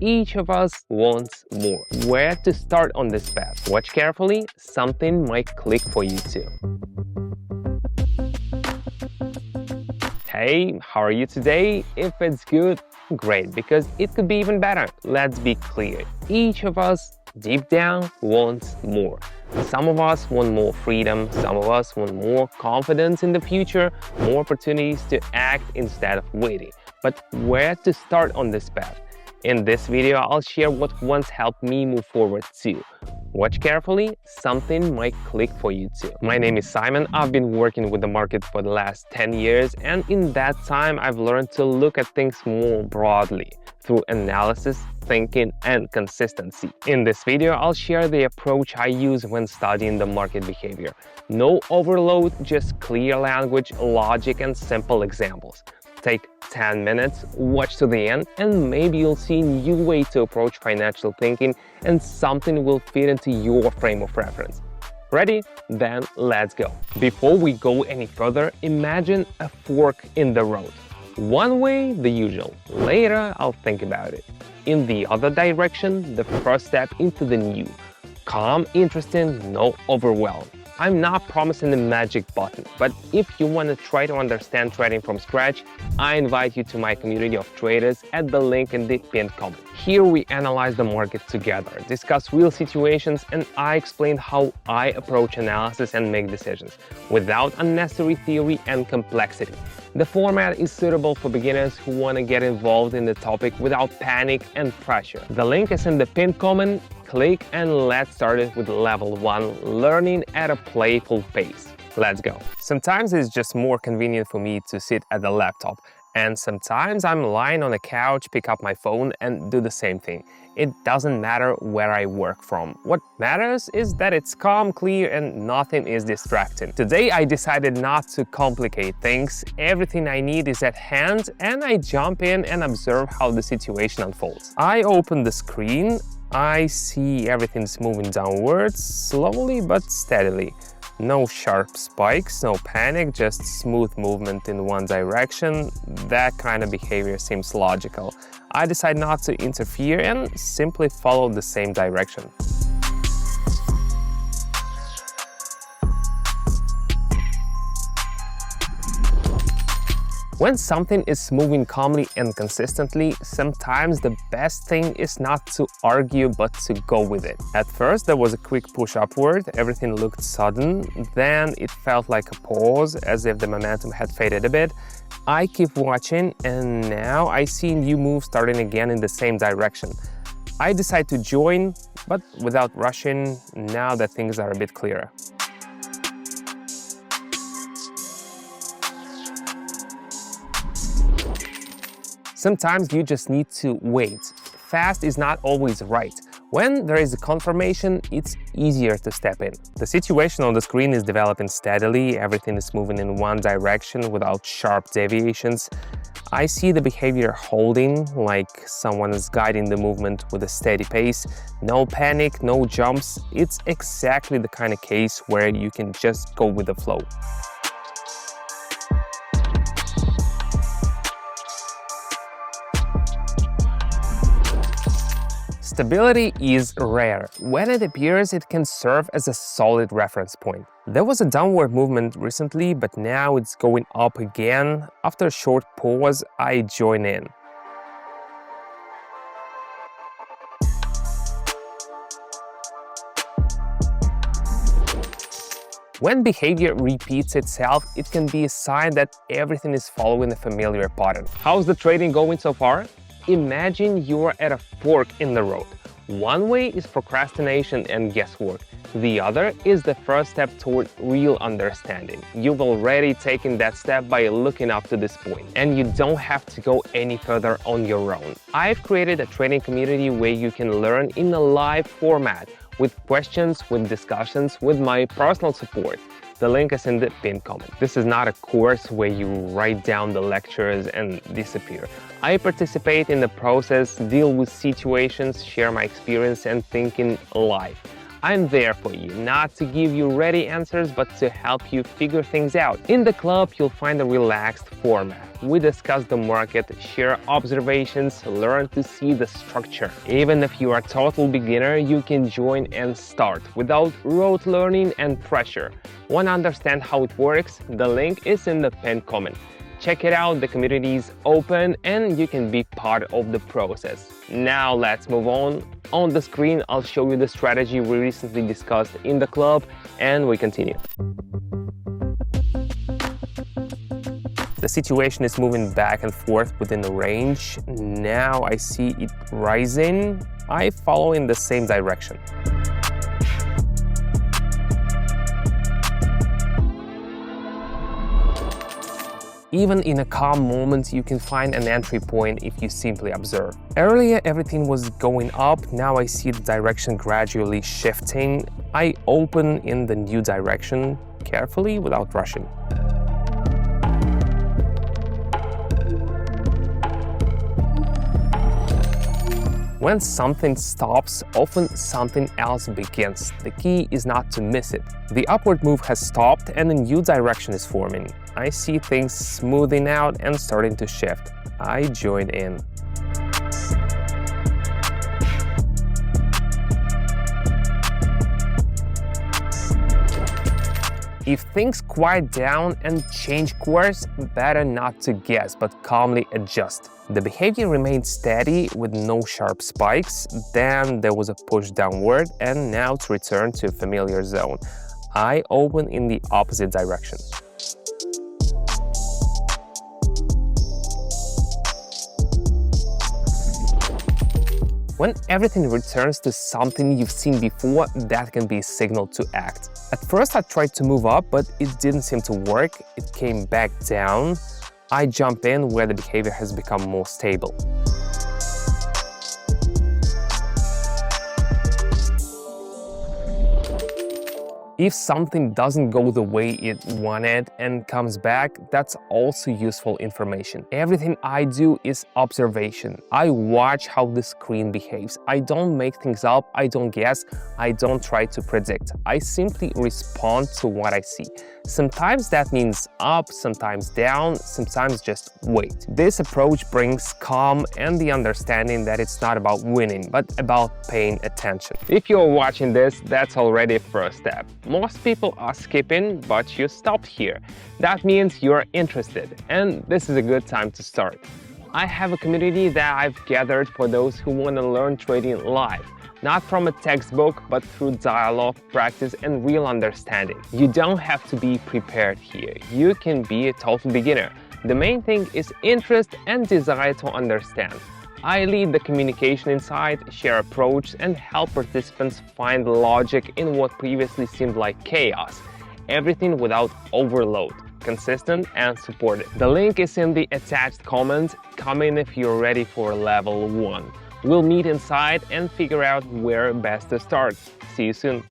Each of us wants more. Where to start on this path? Watch carefully, something might click for you too. Hey, how are you today? If it's good, great, because it could be even better. Let's be clear. Each of us, deep down, wants more. Some of us want more freedom, some of us want more confidence in the future, more opportunities to act instead of waiting. But where to start on this path? In this video, I'll share what once helped me move forward too. Watch carefully, something might click for you too. My name is Simon. I've been working with the market for the last 10 years, and in that time, I've learned to look at things more broadly through analysis, thinking, and consistency. In this video, I'll share the approach I use when studying the market behavior. No overload, just clear language, logic, and simple examples. Take 10 minutes, watch to the end, and maybe you'll see a new way to approach financial thinking and something will fit into your frame of reference. Ready? Then let's go. Before we go any further, imagine a fork in the road. One way, the usual. Later, I'll think about it. In the other direction, the first step into the new. Calm, interesting, no overwhelm. I'm not promising a magic button, but if you want to try to understand trading from scratch, I invite you to my community of traders at the link in the pinned comment. Here we analyze the market together, discuss real situations, and I explain how I approach analysis and make decisions, without unnecessary theory and complexity. The format is suitable for beginners who want to get involved in the topic without panic and pressure. The link is in the pinned comment. Click and let's start it with level 1, learning at a playful pace. Let's go. Sometimes it's just more convenient for me to sit at the laptop, and sometimes I'm lying on a couch, pick up my phone and do the same thing. It doesn't matter where I work from. What matters is that it's calm, clear, and nothing is distracting. Today I decided not to complicate things. Everything I need is at hand, and I jump in and observe how the situation unfolds. I open the screen. I see everything's moving downwards, slowly but steadily. No sharp spikes, no panic, just smooth movement in one direction. That kind of behavior seems logical. I decide not to interfere and simply follow the same direction. When something is moving calmly and consistently, sometimes the best thing is not to argue but to go with it. At first there was a quick push upward, everything looked sudden, then it felt like a pause, as if the momentum had faded a bit. I keep watching and now I see a new move starting again in the same direction. I decide to join, but without rushing, now that things are a bit clearer. Sometimes you just need to wait. Fast is not always right. When there is a confirmation, it's easier to step in. The situation on the screen is developing steadily, everything is moving in one direction without sharp deviations. I see the behavior holding, like someone is guiding the movement with a steady pace. No panic, no jumps. It's exactly the kind of case where you can just go with the flow. Stability is rare. When it appears, it can serve as a solid reference point. There was a downward movement recently, but now it's going up again. After a short pause, I join in. When behavior repeats itself, it can be a sign that everything is following a familiar pattern. How's the trading going so far? Imagine you're at a fork in the road. One way is procrastination and guesswork. The other is the first step toward real understanding. You've already taken that step by looking up to this point, and you don't have to go any further on your own. I've created a trading community where you can learn in a live format, with questions, with discussions, with my personal support. The link is in the pinned comment. This is not a course where you write down the lectures and disappear. I participate in the process, deal with situations, share my experience and thinking live. I'm there for you, not to give you ready answers, but to help you figure things out. In the club, you'll find a relaxed format. We discuss the market, share observations, learn to see the structure. Even if you are a total beginner, you can join and start without rote learning and pressure. Want to understand how it works? The link is in the pinned comment. Check it out, the community is open and you can be part of the process. Now let's move on. On the screen, I'll show you the strategy we recently discussed in the club and we continue. The situation is moving back and forth within the range. Now I see it rising. I follow in the same direction. Even in a calm moment, you can find an entry point if you simply observe. Earlier, everything was going up. Now I see the direction gradually shifting. I open in the new direction carefully without rushing. When something stops, often something else begins. The key is not to miss it. The upward move has stopped and a new direction is forming. I see things smoothing out and starting to shift. I join in. If things quiet down and change course, better not to guess, but calmly adjust. The behavior remained steady with no sharp spikes, then there was a push downward, and now to return to a familiar zone. I open in the opposite direction. When everything returns to something you've seen before, that can be a signal to act. At first I tried to move up, but it didn't seem to work. It came back down. I jump in where the behavior has become more stable. If something doesn't go the way it wanted and comes back, that's also useful information. Everything I do is observation. I watch how the screen behaves. I don't make things up, I don't guess, I don't try to predict. I simply respond to what I see. Sometimes that means up, sometimes down, sometimes just wait. This approach brings calm and the understanding that it's not about winning, but about paying attention. If you're watching this, that's already a first step. Most people are skipping, but you stopped here. That means you're interested, and this is a good time to start. I have a community that I've gathered for those who want to learn trading live. Not from a textbook, but through dialogue, practice, and real understanding. You don't have to be prepared here. You can be a total beginner. The main thing is interest and desire to understand. I lead the communication inside, share approach, and help participants find logic in what previously seemed like chaos. Everything without overload. Consistent and supported. The link is in the attached comment. Come in if you're ready for level 1. We'll meet inside and figure out where best to start. See you soon.